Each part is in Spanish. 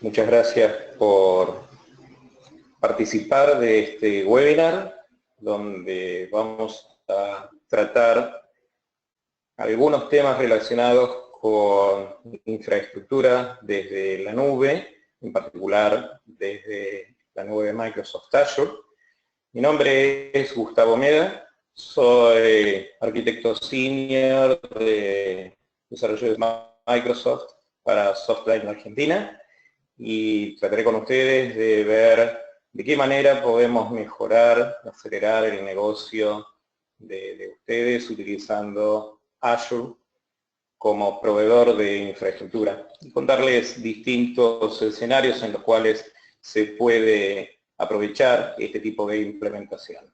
Muchas gracias por participar de este webinar, donde vamos a tratar algunos temas relacionados con infraestructura desde la nube, en particular desde la nube de Microsoft Azure. Mi nombre es Gustavo Meda, soy arquitecto senior de desarrollo de Microsoft para Softline Argentina y trataré con ustedes de ver de qué manera podemos mejorar, acelerar el negocio de ustedes utilizando Azure como proveedor de infraestructura y contarles distintos escenarios en los cuales se puede aprovechar este tipo de implementación.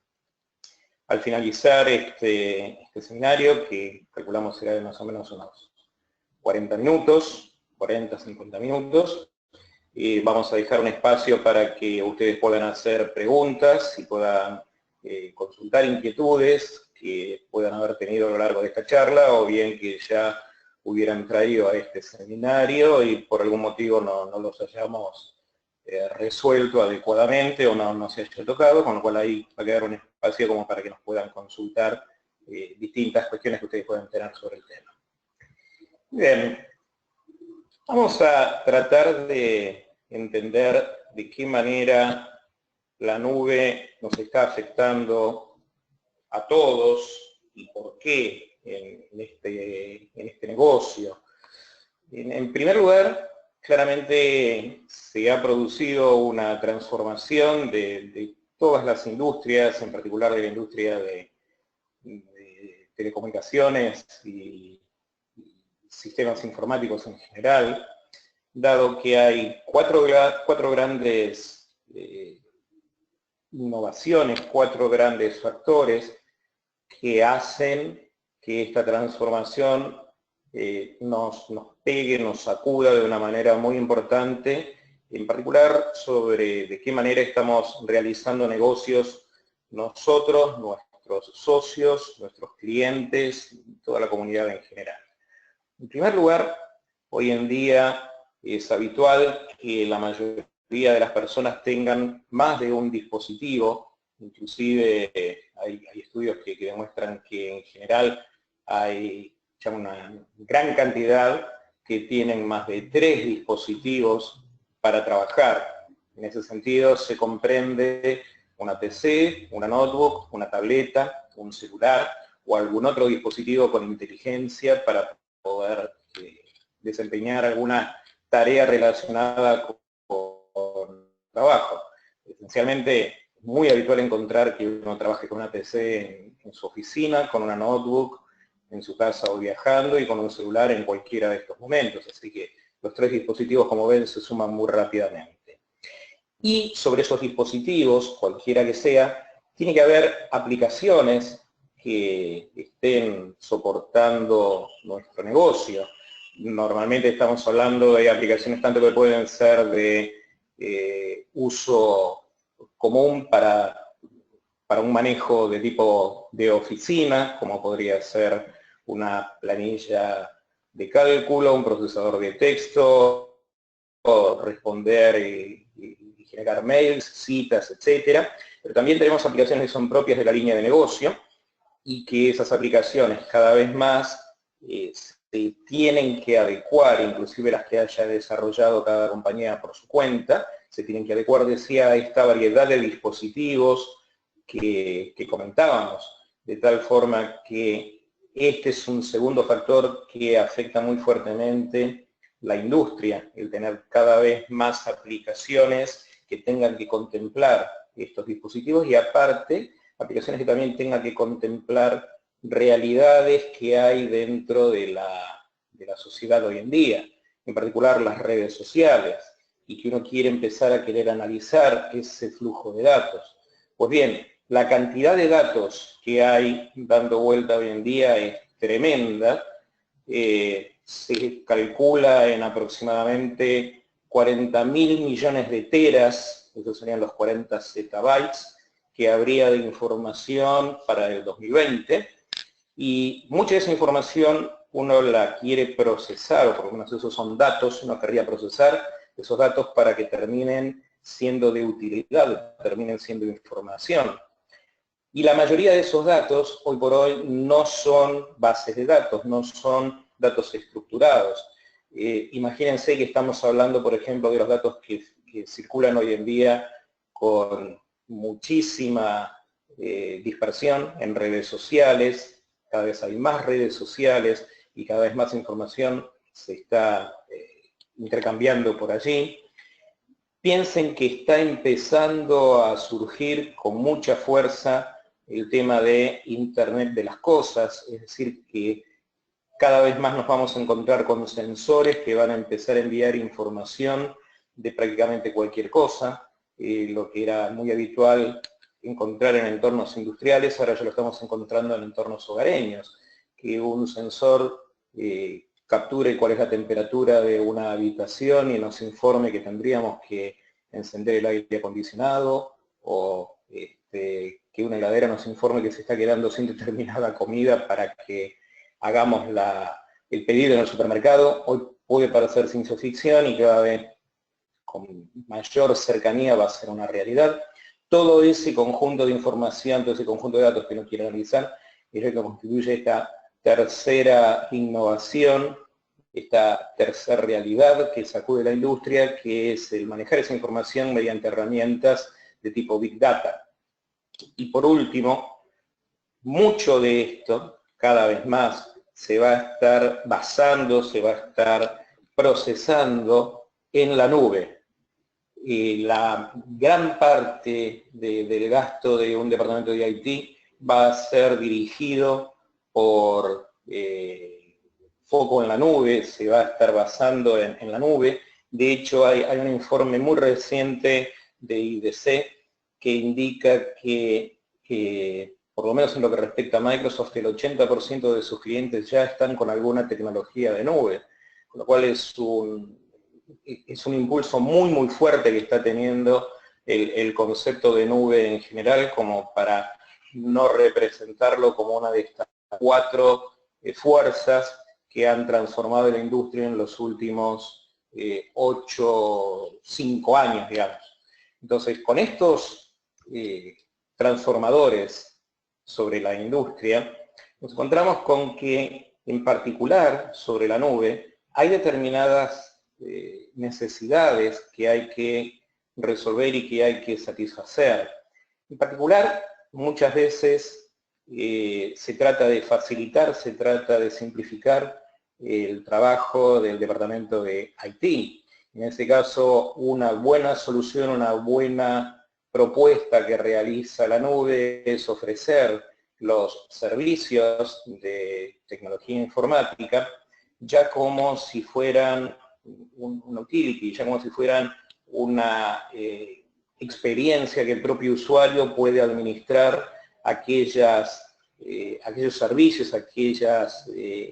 Al finalizar este seminario, que calculamos será de más o menos unos 40 minutos, 40, 50 minutos, y vamos a dejar un espacio para que ustedes puedan hacer preguntas y puedan consultar inquietudes que puedan haber tenido a lo largo de esta charla o bien que ya hubieran traído a este seminario y por algún motivo no los hayamos resuelto adecuadamente o no se haya tocado, con lo cual ahí va a quedar un espacio como para que nos puedan consultar distintas cuestiones que ustedes puedan tener sobre el tema. Bien, vamos a tratar de entender de qué manera la nube nos está afectando a todos y por qué en este negocio. En primer lugar, claramente se ha producido una transformación de todas las industrias, en particular de la industria de telecomunicaciones y sistemas informáticos en general, dado que hay cuatro grandes innovaciones, cuatro grandes factores que hacen que esta transformación nos pegue, nos sacuda de una manera muy importante, en particular sobre de qué manera estamos realizando negocios nosotros, nuestros socios, nuestros clientes, y toda la comunidad en general. En primer lugar, hoy en día es habitual que la mayoría de las personas tengan más de un dispositivo, inclusive hay estudios que demuestran que en general hay ya una gran cantidad que tienen más de 3 dispositivos para trabajar. En ese sentido se comprende una PC, una notebook, una tableta, un celular o algún otro dispositivo con inteligencia para poder desempeñar alguna tarea relacionada con trabajo. Esencialmente, es muy habitual encontrar que uno trabaje con una PC en su oficina, con una notebook en su casa o viajando y con un celular en cualquiera de estos momentos. Así que los 3 dispositivos, como ven, se suman muy rápidamente. Y sobre esos dispositivos, cualquiera que sea, tiene que haber aplicaciones que estén soportando nuestro negocio. Normalmente estamos hablando de aplicaciones tanto que pueden ser de uso común para un manejo de tipo de oficina, como podría ser una planilla de cálculo, un procesador de texto, o responder y generar mails, citas, etcétera. Pero también tenemos aplicaciones que son propias de la línea de negocio y que esas aplicaciones cada vez más se tienen que adecuar, inclusive las que haya desarrollado cada compañía por su cuenta, se tienen que adecuar, decía, a esta variedad de dispositivos que comentábamos, de tal forma que este es un segundo factor que afecta muy fuertemente la industria, el tener cada vez más aplicaciones que tengan que contemplar estos dispositivos y aparte aplicaciones que también tengan que contemplar realidades que hay dentro de la sociedad hoy en día, en particular las redes sociales, y que uno quiere empezar a querer analizar ese flujo de datos. Pues bien, la cantidad de datos que hay dando vuelta hoy en día es tremenda, se calcula en aproximadamente 40.000 millones de teras, esos serían los 40 zettabytes, que habría de información para el 2020, y mucha de esa información uno la quiere procesar, o por lo menos esos son datos, uno querría procesar esos datos para que terminen siendo de utilidad, terminen siendo información. Y la mayoría de esos datos, hoy por hoy, no son bases de datos, no son datos estructurados. Imagínense que estamos hablando, por ejemplo, de los datos que circulan hoy en día con muchísima dispersión en redes sociales, cada vez hay más redes sociales y cada vez más información se está intercambiando por allí. Piensen que está empezando a surgir con mucha fuerza el tema de Internet de las cosas, es decir, que cada vez más nos vamos a encontrar con sensores que van a empezar a enviar información de prácticamente cualquier cosa. Lo que era muy habitual encontrar en entornos industriales, ahora ya lo estamos encontrando en entornos hogareños, que un sensor capture cuál es la temperatura de una habitación y nos informe que tendríamos que encender el aire acondicionado, o que una heladera nos informe que se está quedando sin determinada comida para que hagamos el pedido en el supermercado. Hoy puede parecer ciencia ficción y cada vez con mayor cercanía va a ser una realidad. Todo ese conjunto de información, todo ese conjunto de datos que uno quiere analizar, es lo que constituye esta tercera innovación, esta tercera realidad que sacude la industria, que es el manejar esa información mediante herramientas de tipo Big Data. Y por último, mucho de esto, cada vez más, se va a estar basando, se va a estar procesando en la nube. La gran parte del gasto de un departamento de IT va a ser dirigido por foco en la nube, se va a estar basando en la nube. De hecho, hay un informe muy reciente de IDC que indica que por lo menos en lo que respecta a Microsoft, el 80% de sus clientes ya están con alguna tecnología de nube, con lo cual es un impulso muy, muy fuerte que está teniendo el concepto de nube en general, como para no representarlo como una de estas cuatro fuerzas que han transformado la industria en los últimos 5 años, digamos. Entonces, con estos transformadores sobre la industria, nos encontramos con que, en particular, sobre la nube, hay determinadas necesidades que hay que resolver y que hay que satisfacer. En particular, muchas veces se trata de facilitar, se trata de simplificar el trabajo del departamento de IT. En este caso, una buena solución, una buena propuesta que realiza la nube es ofrecer los servicios de tecnología informática ya como si fueran un utility, ya como si fueran una experiencia que el propio usuario puede administrar aquellos servicios, aquellas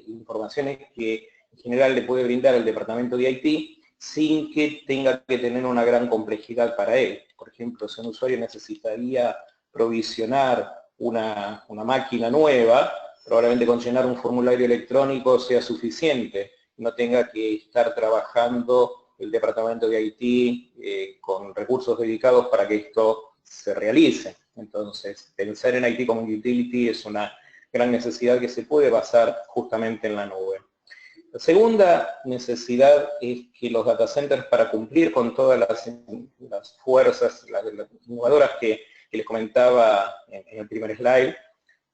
informaciones que en general le puede brindar el departamento de IT sin que tenga que tener una gran complejidad para él. Por ejemplo, si un usuario necesitaría provisionar una máquina nueva, probablemente con llenar un formulario electrónico sea suficiente, no tenga que estar trabajando el departamento de IT con recursos dedicados para que esto se realice. Entonces, pensar en IT como un utility es una gran necesidad que se puede basar justamente en la nube. La segunda necesidad es que los data centers, para cumplir con todas las fuerzas, las innovadoras que les comentaba en el primer slide,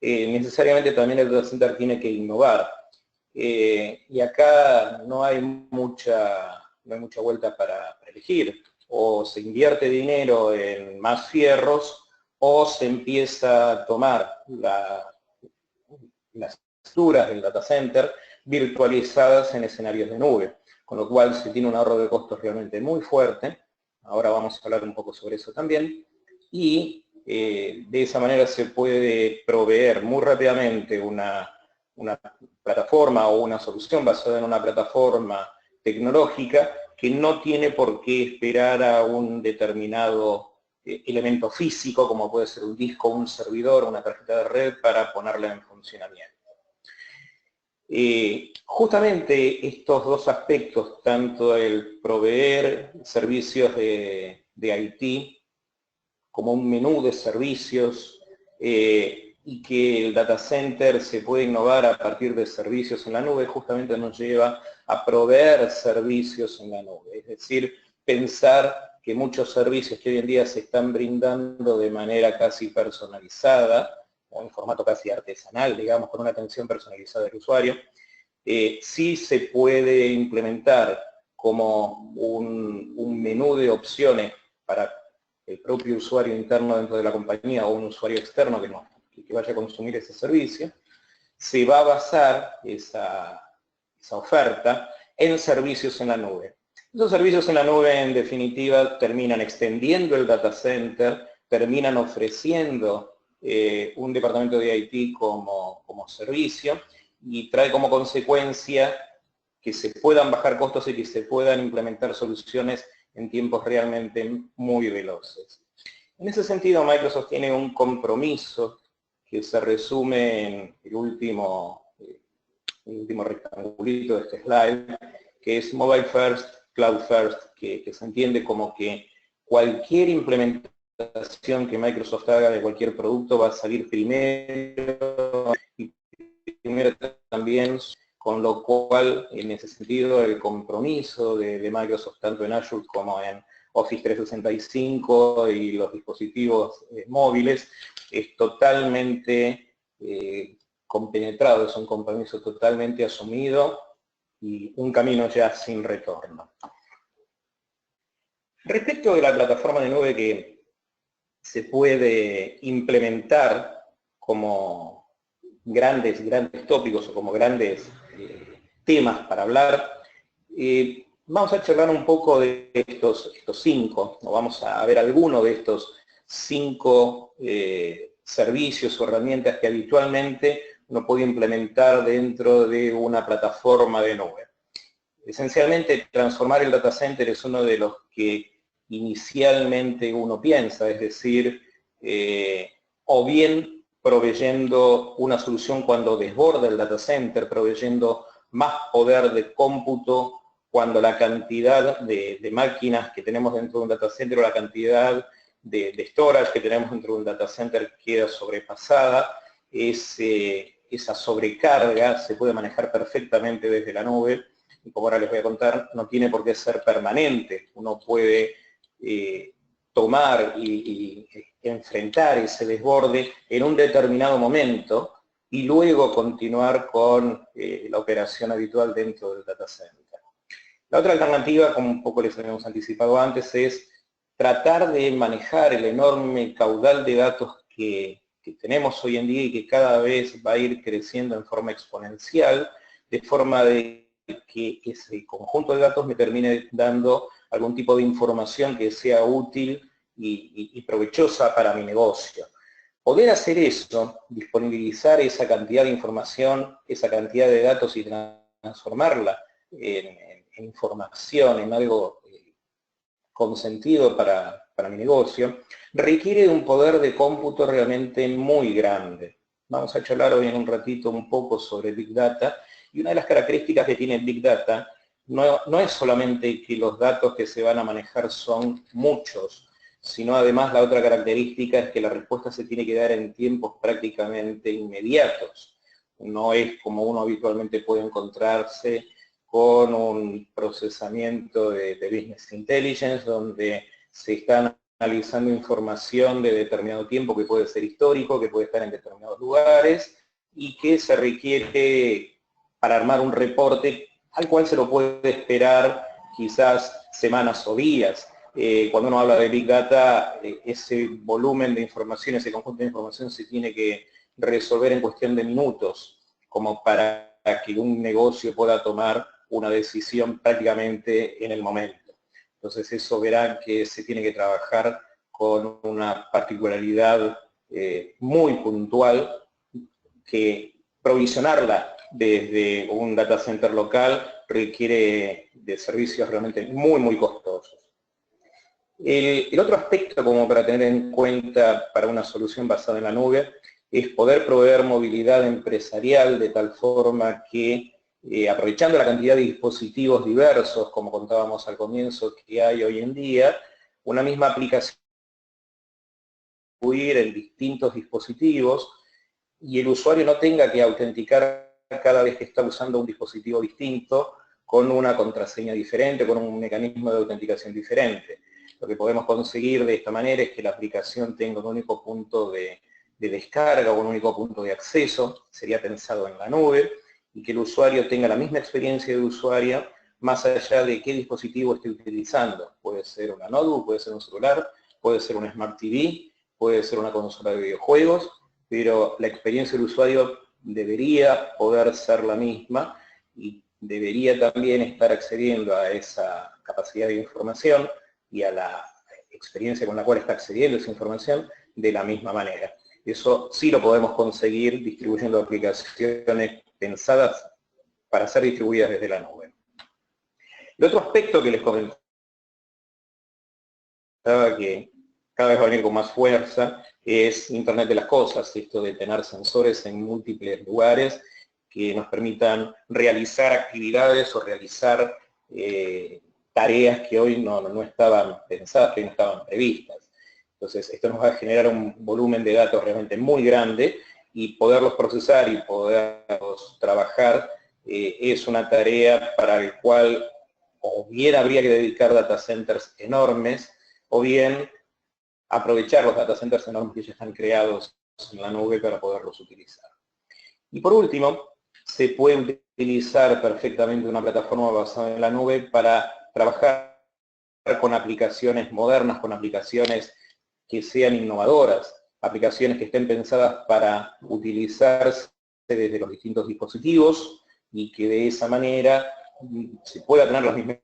necesariamente también el data center tiene que innovar. Y acá no hay mucha vuelta para elegir. O se invierte dinero en más fierros, o se empieza a tomar las estructuras del data center virtualizadas en escenarios de nube, con lo cual se tiene un ahorro de costos realmente muy fuerte. Ahora vamos a hablar un poco sobre eso también. Y de esa manera se puede proveer muy rápidamente una plataforma o una solución basada en una plataforma tecnológica que no tiene por qué esperar a un determinado elemento físico, como puede ser un disco, un servidor, una tarjeta de red, para ponerla en funcionamiento. Justamente estos dos aspectos, tanto el proveer servicios de IT como un menú de servicios, y que el data center se puede innovar a partir de servicios en la nube, justamente nos lleva a proveer servicios en la nube. Es decir, pensar que muchos servicios que hoy en día se están brindando de manera casi personalizada, o en formato casi artesanal, digamos, con una atención personalizada del usuario, sí se puede implementar como un menú de opciones para el propio usuario interno dentro de la compañía o un usuario externo que vaya a consumir ese servicio. Se va a basar esa oferta en servicios en la nube. Esos servicios en la nube, en definitiva, terminan extendiendo el data center, terminan ofreciendo un departamento de IT como servicio, y trae como consecuencia que se puedan bajar costos y que se puedan implementar soluciones en tiempos realmente muy veloces. En ese sentido, Microsoft tiene un compromiso que se resume en el último rectangulito de este slide, que es Mobile First, Cloud First, que se entiende como que cualquier implementación que Microsoft haga de cualquier producto va a salir primero también, con lo cual, en ese sentido, el compromiso de Microsoft, tanto en Azure como en Office 365 y los dispositivos móviles, es totalmente compenetrado, es un compromiso totalmente asumido y un camino ya sin retorno. Respecto de la plataforma de nube que se puede implementar como grandes tópicos o como grandes temas para hablar, vamos a charlar un poco de estos 5, o vamos a ver alguno de estos 5 servicios o herramientas que habitualmente uno puede implementar dentro de una plataforma de nube. Esencialmente, transformar el data center es uno de los que inicialmente uno piensa, es decir, o bien proveyendo una solución cuando desborda el data center, proveyendo más poder de cómputo cuando la cantidad de máquinas que tenemos dentro de un data center o la cantidad de storage que tenemos dentro de un data center queda sobrepasada. Esa sobrecarga se puede manejar perfectamente desde la nube, y como ahora les voy a contar, no tiene por qué ser permanente. Uno puede tomar y enfrentar ese desborde en un determinado momento y luego continuar con la operación habitual dentro del data center. La otra alternativa, como un poco les habíamos anticipado antes, es tratar de manejar el enorme caudal de datos que tenemos hoy en día y que cada vez va a ir creciendo en forma exponencial, de forma de que ese conjunto de datos me termine dando algún tipo de información que sea útil y provechosa para mi negocio. Poder hacer eso, disponibilizar esa cantidad de información, esa cantidad de datos y transformarla en información, en algo con sentido para mi negocio, requiere de un poder de cómputo realmente muy grande. Vamos a charlar hoy en un ratito un poco sobre Big Data, y una de las características que tiene Big Data no es solamente que los datos que se van a manejar son muchos, sino además la otra característica es que la respuesta se tiene que dar en tiempos prácticamente inmediatos. No es como uno habitualmente puede encontrarse con un procesamiento de Business Intelligence, donde se está analizando información de determinado tiempo que puede ser histórico, que puede estar en determinados lugares, y que se requiere para armar un reporte al cual se lo puede esperar quizás semanas o días. Cuando uno habla de Big Data, ese volumen de información, ese conjunto de información se tiene que resolver en cuestión de minutos, como para que un negocio pueda tomar una decisión prácticamente en el momento. Entonces eso verán que se tiene que trabajar con una particularidad muy puntual, que provisionarla desde un data center local requiere de servicios realmente muy costosos. El otro aspecto como para tener en cuenta para una solución basada en la nube es poder proveer movilidad empresarial de tal forma que, aprovechando la cantidad de dispositivos diversos, como contábamos al comienzo, que hay hoy en día, una misma aplicación puede ir en distintos dispositivos y el usuario no tenga que autenticar cada vez que está usando un dispositivo distinto con una contraseña diferente, con un mecanismo de autenticación diferente. Lo que podemos conseguir de esta manera es que la aplicación tenga un único punto de descarga o un único punto de acceso, sería pensado en la nube, y que el usuario tenga la misma experiencia de usuario más allá de qué dispositivo esté utilizando. Puede ser una notebook, puede ser un celular, puede ser un Smart TV, puede ser una consola de videojuegos, pero la experiencia del usuario debería poder ser la misma y debería también estar accediendo a esa capacidad de información y a la experiencia con la cual está accediendo a esa información de la misma manera. Eso sí lo podemos conseguir distribuyendo aplicaciones pensadas para ser distribuidas desde la nube. El otro aspecto que les comentaba que cada vez va a venir con más fuerza es Internet de las Cosas, esto de tener sensores en múltiples lugares que nos permitan realizar actividades o realizar tareas que hoy no estaban pensadas, que hoy no estaban previstas. Entonces, esto nos va a generar un volumen de datos realmente muy grande y poderlos procesar y poderlos trabajar es una tarea para la cual o bien habría que dedicar data centers enormes o bien aprovechar los data centers enormes que ya están creados en la nube para poderlos utilizar. Y por último, se puede utilizar perfectamente una plataforma basada en la nube para trabajar con aplicaciones modernas, con aplicaciones que sean innovadoras, aplicaciones que estén pensadas para utilizarse desde los distintos dispositivos y que de esa manera se pueda tener la misma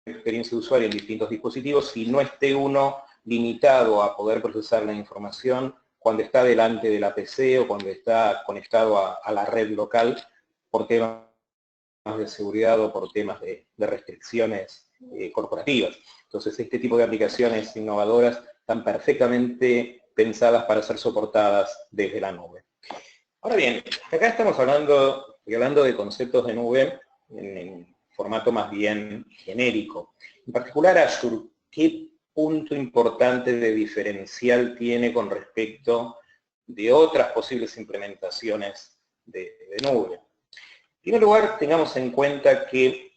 experiencia de usuario en distintos dispositivos y no esté uno limitado a poder procesar la información cuando está delante de la PC o cuando está conectado a la red local por temas de seguridad o por temas de restricciones corporativas. Entonces, este tipo de aplicaciones innovadoras están perfectamente pensadas para ser soportadas desde la nube. Ahora bien, acá estamos hablando de conceptos de nube en formato más bien genérico. En particular, Azure, ¿qué punto importante de diferencial tiene con respecto de otras posibles implementaciones de nube? En primer lugar, tengamos en cuenta que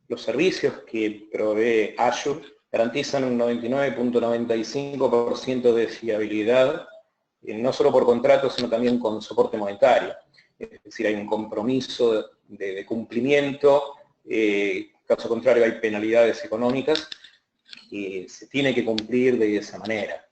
los servicios que provee Azure garantizan un 99.95% de fiabilidad, no solo por contrato, sino también con soporte monetario. Es decir, hay un compromiso de cumplimiento, caso contrario hay penalidades económicas que se tiene que cumplir de esa manera.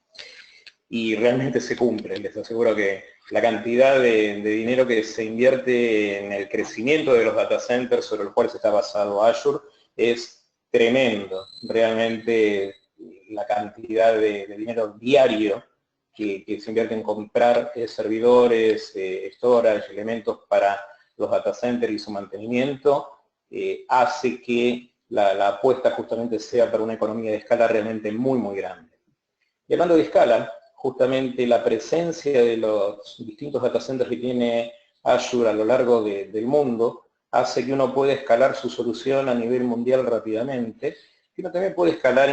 Y realmente se cumple, les aseguro que la cantidad de dinero que se invierte en el crecimiento de los data centers sobre los cuales está basado Azure es tremendo. Realmente la cantidad de dinero diario que se invierte en comprar servidores, storage, elementos para los data centers y su mantenimiento, hace que la apuesta justamente sea para una economía de escala realmente muy, muy grande. Y hablando de escala, justamente la presencia de los distintos data centers que tiene Azure a lo largo del mundo hace que uno pueda escalar su solución a nivel mundial rápidamente, y uno también puede escalar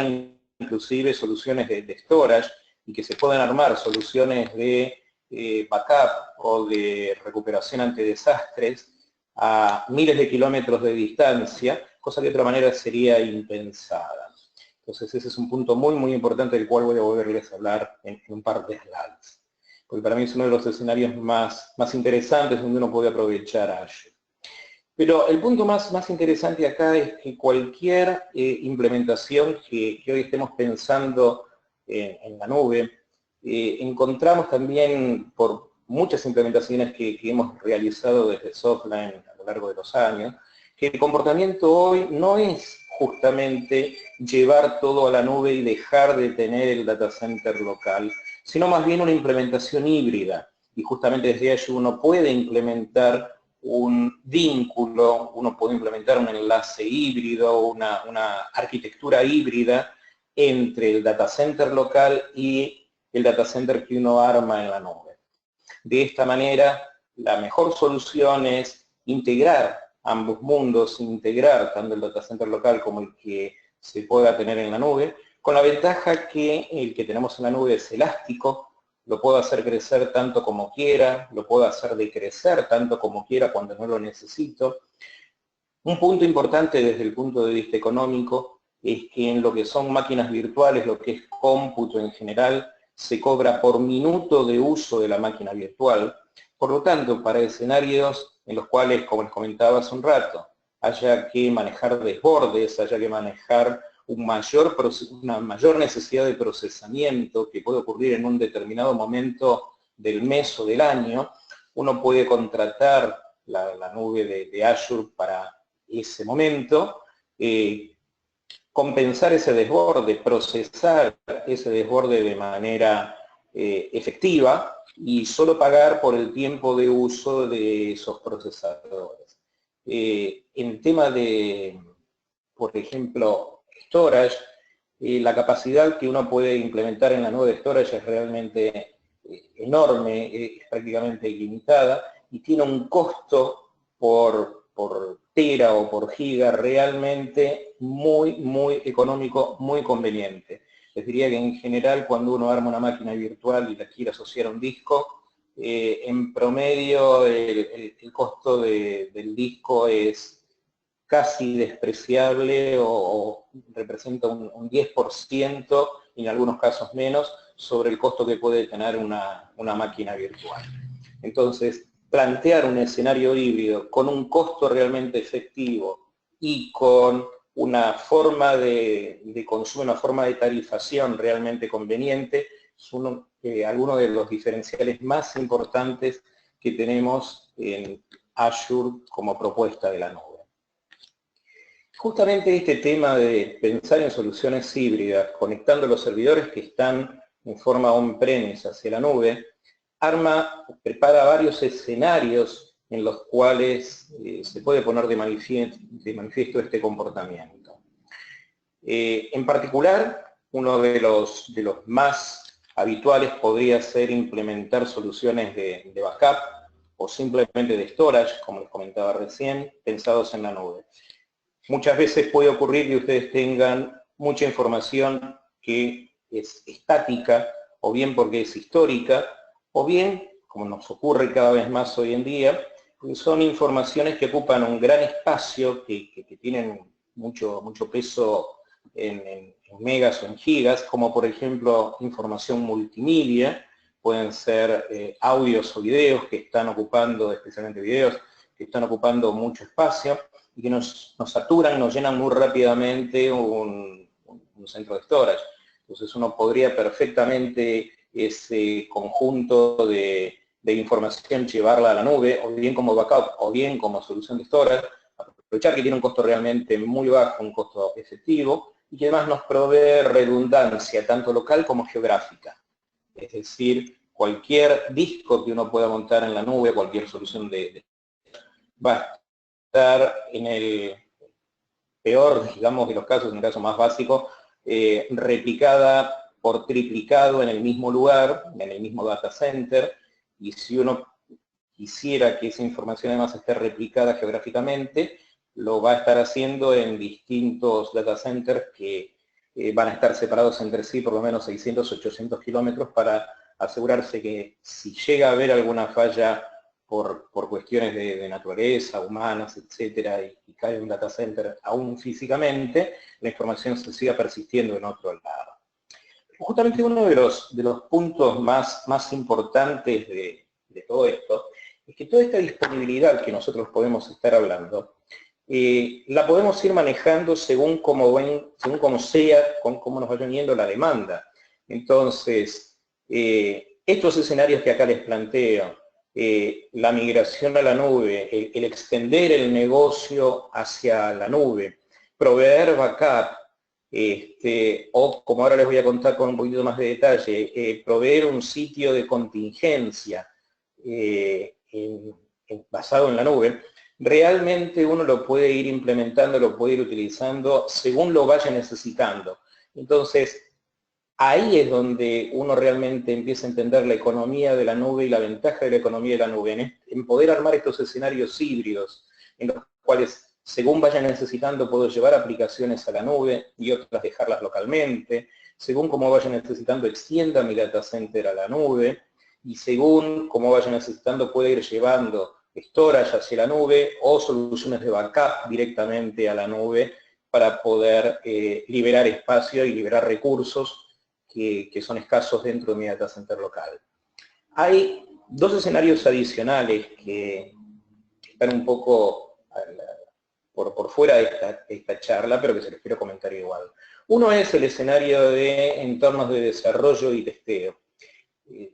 inclusive soluciones de storage y que se puedan armar soluciones de backup o de recuperación ante desastres a miles de kilómetros de distancia, cosa que de otra manera sería impensada. Entonces ese es un punto muy, muy importante del cual voy a volverles a hablar en un par de slides. Porque para mí es uno de los escenarios más interesantes donde uno puede aprovechar a Azure. Pero el punto más interesante acá es que cualquier implementación que hoy estemos pensando en la nube, encontramos también por muchas implementaciones que hemos realizado desde Softline a lo largo de los años, que el comportamiento hoy no es justamente llevar todo a la nube y dejar de tener el data center local, sino más bien una implementación híbrida. Y justamente desde Azure uno puede implementar un vínculo, uno puede implementar un enlace híbrido, una arquitectura híbrida entre el data center local y el data center que uno arma en la nube. De esta manera, la mejor solución es integrar ambos mundos, integrar tanto el data center local como el que se pueda tener en la nube, con la ventaja que el que tenemos en la nube es elástico, lo puedo hacer crecer tanto como quiera, lo puedo hacer decrecer tanto como quiera cuando no lo necesito. Un punto importante desde el punto de vista económico es que en lo que son máquinas virtuales, lo que es cómputo en general, se cobra por minuto de uso de la máquina virtual. Por lo tanto, para escenarios en los cuales, como les comentaba hace un rato, haya que manejar desbordes, haya que manejar una mayor necesidad de procesamiento que puede ocurrir en un determinado momento del mes o del año, uno puede contratar la nube de Azure para ese momento, compensar ese desborde, procesar ese desborde de manera efectiva y solo pagar por el tiempo de uso de esos procesadores. En tema de, por ejemplo, storage, la capacidad que uno puede implementar en la nube de storage es realmente enorme, es prácticamente ilimitada y tiene un costo por tera o por giga realmente muy económico, muy conveniente. Les diría que en general cuando uno arma una máquina virtual y la quiere asociar a un disco, en promedio el costo del disco es casi despreciable o representa un 10%, y en algunos casos menos, sobre el costo que puede tener una máquina virtual. Entonces, plantear un escenario híbrido con un costo realmente efectivo y con una forma de consumo, una forma de tarifación realmente conveniente, es alguno de los diferenciales más importantes que tenemos en Azure como propuesta de la nube. Justamente este tema de pensar en soluciones híbridas, conectando los servidores que están en forma on-premise hacia la nube, prepara varios escenarios en los cuales se puede poner de manifiesto este comportamiento. En particular, uno de los más habituales podría ser implementar soluciones de backup o simplemente de storage, como les comentaba recién, pensados en la nube. Muchas veces puede ocurrir que ustedes tengan mucha información que es estática, o bien porque es histórica, o bien, como nos ocurre cada vez más hoy en día, son informaciones que ocupan un gran espacio, que tienen mucho peso en megas o en gigas, como por ejemplo información multimedia, pueden ser audios o videos que están ocupando, especialmente videos, que están ocupando mucho espacio y que nos saturan, nos llenan muy rápidamente un centro de storage. Entonces uno podría perfectamente ese conjunto de información llevarla a la nube, o bien como backup, o bien como solución de storage, aprovechar que tiene un costo realmente muy bajo, un costo efectivo, y que además nos provee redundancia, tanto local como geográfica. Es decir, cualquier disco que uno pueda montar en la nube, cualquier solución va a estar en el peor, digamos, de los casos, en el caso más básico, replicada por triplicado en el mismo lugar, en el mismo data center, y si uno quisiera que esa información además esté replicada geográficamente, lo va a estar haciendo en distintos data centers que van a estar separados entre sí por lo menos 600, 800 kilómetros para asegurarse que si llega a haber alguna falla por cuestiones de naturaleza, humanas, etcétera, y cae un data center aún físicamente, la información se siga persistiendo en otro lado. Justamente uno de los puntos más importantes de todo esto es que toda esta disponibilidad que nosotros podemos estar hablando, la podemos ir manejando según cómo sea, cómo nos vaya yendo la demanda. Entonces, estos escenarios que acá les planteo, la migración a la nube, el extender el negocio hacia la nube, proveer backup, o como ahora les voy a contar con un poquito más de detalle, proveer un sitio de contingencia basado en la nube, realmente uno lo puede ir implementando, lo puede ir utilizando según lo vaya necesitando. Entonces, ahí es donde uno realmente empieza a entender la economía de la nube y la ventaja de la economía de la nube, en poder armar estos escenarios híbridos, en los cuales, según vayan necesitando, puedo llevar aplicaciones a la nube y otras dejarlas localmente, según como vaya necesitando, extienda mi data center a la nube, y según como vaya necesitando, puede ir llevando storage hacia la nube o soluciones de backup directamente a la nube para poder liberar espacio y liberar recursos que son escasos dentro de mi data center local. Hay dos escenarios adicionales que están un poco por fuera de esta charla, pero que se les quiero comentar igual. Uno es el escenario de entornos de desarrollo y testeo.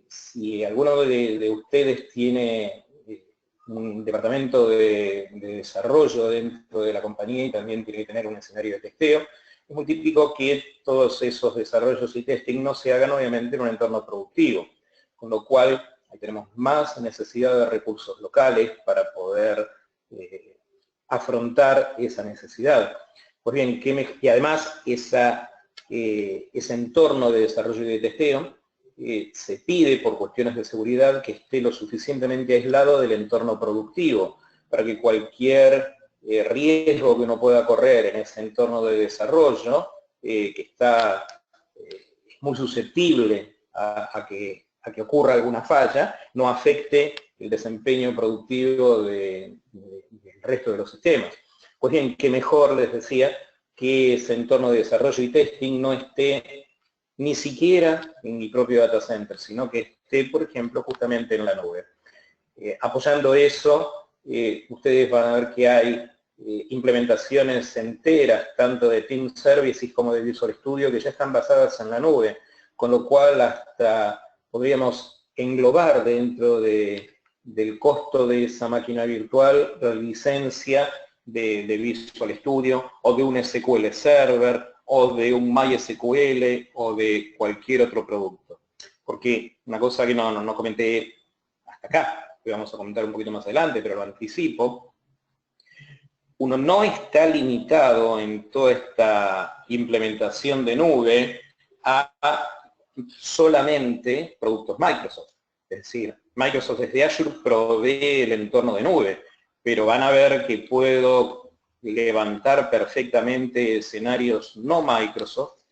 Si alguno de ustedes tiene un departamento de desarrollo dentro de la compañía y también tiene que tener un escenario de testeo, es muy típico que todos esos desarrollos y testing no se hagan obviamente en un entorno productivo, con lo cual ahí tenemos más necesidad de recursos locales para poder afrontar esa necesidad. Pues bien, y además ese entorno de desarrollo y de testeo se pide por cuestiones de seguridad que esté lo suficientemente aislado del entorno productivo, para que cualquier riesgo que uno pueda correr en ese entorno de desarrollo, que está muy susceptible a que ocurra alguna falla, no afecte el desempeño productivo del resto de los sistemas. Pues bien, qué mejor, les decía, que ese entorno de desarrollo y testing no esté ni siquiera en mi propio data center, sino que esté, por ejemplo, justamente en la nube. Apoyando eso, ustedes van a ver que hay implementaciones enteras, tanto de Team Services como de Visual Studio, que ya están basadas en la nube, con lo cual hasta podríamos englobar dentro del costo de esa máquina virtual la licencia de Visual Studio o de un SQL Server o de un MySQL o de cualquier otro producto. Porque una cosa que no comenté hasta acá, que vamos a comentar un poquito más adelante, pero lo anticipo, uno no está limitado en toda esta implementación de nube a solamente productos Microsoft. Es decir, Microsoft desde Azure provee el entorno de nube, pero van a ver que puedo levantar perfectamente escenarios no Microsoft,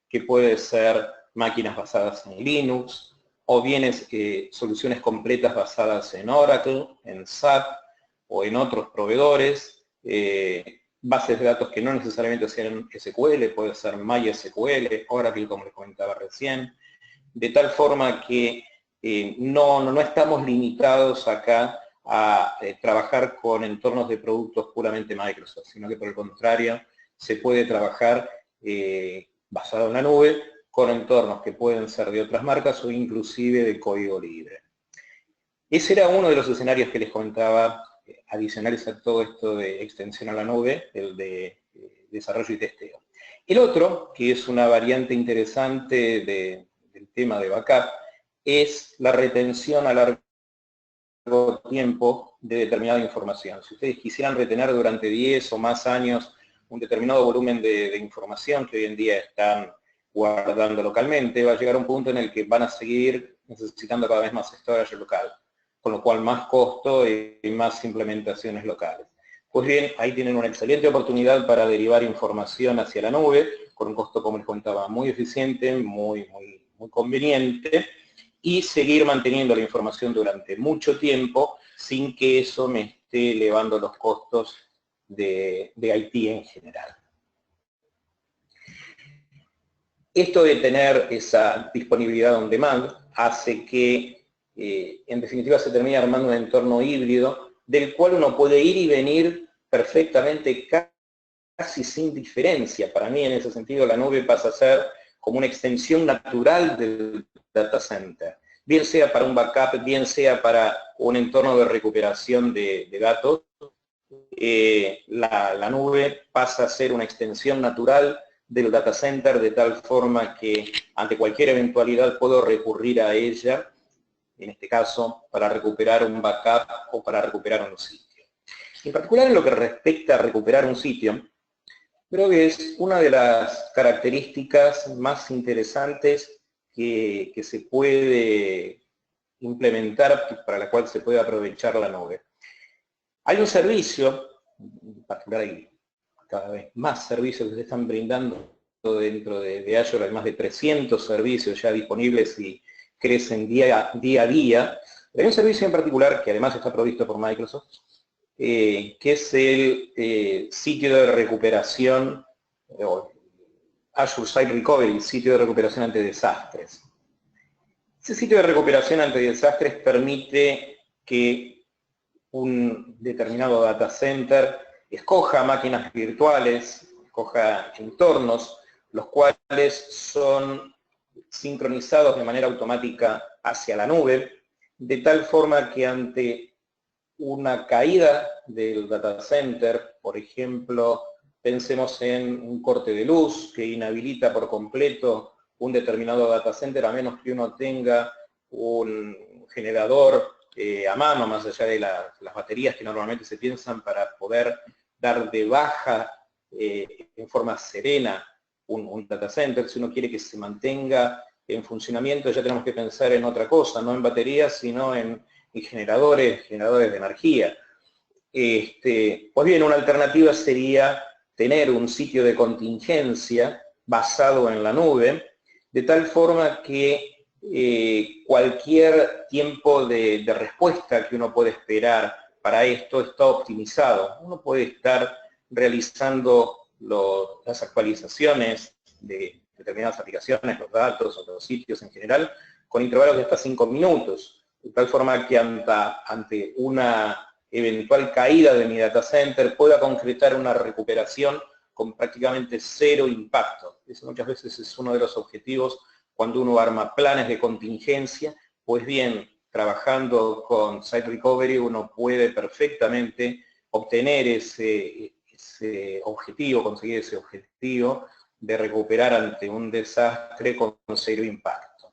que puede ser máquinas basadas en Linux, o bien soluciones completas basadas en Oracle, en SAP o en otros proveedores, bases de datos que no necesariamente sean SQL, puede ser MySQL, Oracle, como les comentaba recién, de tal forma que no estamos limitados acá a trabajar con entornos de productos puramente Microsoft, sino que por el contrario se puede trabajar basado en la nube con entornos que pueden ser de otras marcas o inclusive de código libre. Ese era uno de los escenarios que les comentaba, adicionales a todo esto de extensión a la nube, el de desarrollo y testeo. El otro, que es una variante interesante del tema de backup, es la retención a largo tiempo de determinada información. Si ustedes quisieran retener durante 10 o más años un determinado volumen de información que hoy en día están guardando localmente, va a llegar a un punto en el que van a seguir necesitando cada vez más storage local, con lo cual más costo y más implementaciones locales. Pues bien, ahí tienen una excelente oportunidad para derivar información hacia la nube, con un costo, como les contaba, muy eficiente, muy conveniente, y seguir manteniendo la información durante mucho tiempo sin que eso me esté elevando los costos de IT en general. Esto de tener esa disponibilidad on demand hace que, en definitiva, se termine armando un entorno híbrido del cual uno puede ir y venir perfectamente casi sin diferencia. Para mí, en ese sentido, la nube pasa a ser como una extensión natural del data center, bien sea para un backup, bien sea para un entorno de recuperación de datos. La nube pasa a ser una extensión natural del data center, de tal forma que ante cualquier eventualidad puedo recurrir a ella, en este caso, para recuperar un backup o para recuperar un sitio. En particular, en lo que respecta a recuperar un sitio, creo que es una de las características más interesantes que se puede implementar, para la cual se puede aprovechar la nube. Hay un servicio, en particular hay cada vez más servicios que se están brindando dentro de Azure, hay más de 300 servicios ya disponibles y crecen día a día. Hay un servicio en particular que además está provisto por Microsoft, que es el sitio de recuperación, Azure Site Recovery, sitio de recuperación ante desastres. Ese sitio de recuperación ante desastres permite que un determinado data center escoja máquinas virtuales, escoja entornos, los cuales son sincronizados de manera automática hacia la nube, de tal forma que ante una caída del data center, por ejemplo, pensemos en un corte de luz que inhabilita por completo un determinado data center, a menos que uno tenga un generador a mano, más allá de las baterías que normalmente se piensan para poder dar de baja en forma serena un data center. Si uno quiere que se mantenga en funcionamiento, ya tenemos que pensar en otra cosa, no en baterías, sino en generadores de energía. Pues bien, una alternativa sería tener un sitio de contingencia basado en la nube, de tal forma que cualquier tiempo de respuesta que uno puede esperar para esto está optimizado. Uno puede estar realizando las actualizaciones de determinadas aplicaciones, los datos o los sitios en general, con intervalos de hasta 5 minutos, de tal forma que ante una eventual caída de mi data center pueda concretar una recuperación con prácticamente cero impacto. Eso muchas veces es uno de los objetivos cuando uno arma planes de contingencia. Pues bien, trabajando con Site Recovery uno puede perfectamente obtener ese objetivo, conseguir ese objetivo de recuperar ante un desastre con cero impacto.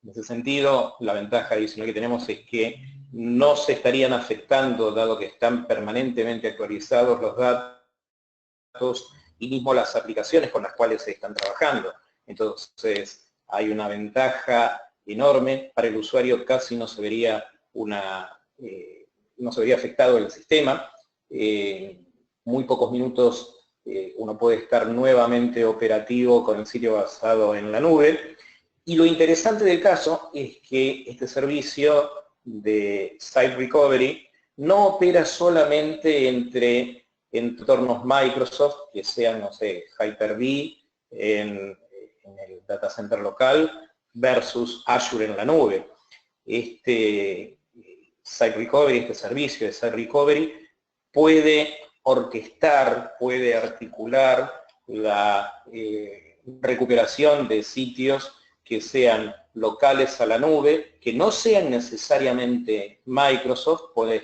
En ese sentido, la ventaja adicional que tenemos es que no se estarían afectando, dado que están permanentemente actualizados los datos y mismo las aplicaciones con las cuales se están trabajando. Entonces, hay una ventaja enorme. Para el usuario casi no se vería afectado el sistema. Muy pocos minutos uno puede estar nuevamente operativo con el sitio basado en la nube. Y lo interesante del caso es que este servicio de Site Recovery no opera solamente entre entornos Microsoft, que sean, no sé, Hyper-V en el data center local versus Azure en la nube. Este Site Recovery, este servicio de Site Recovery, puede orquestar, puede articular la recuperación de sitios que sean locales a la nube, que no sean necesariamente Microsoft, pueden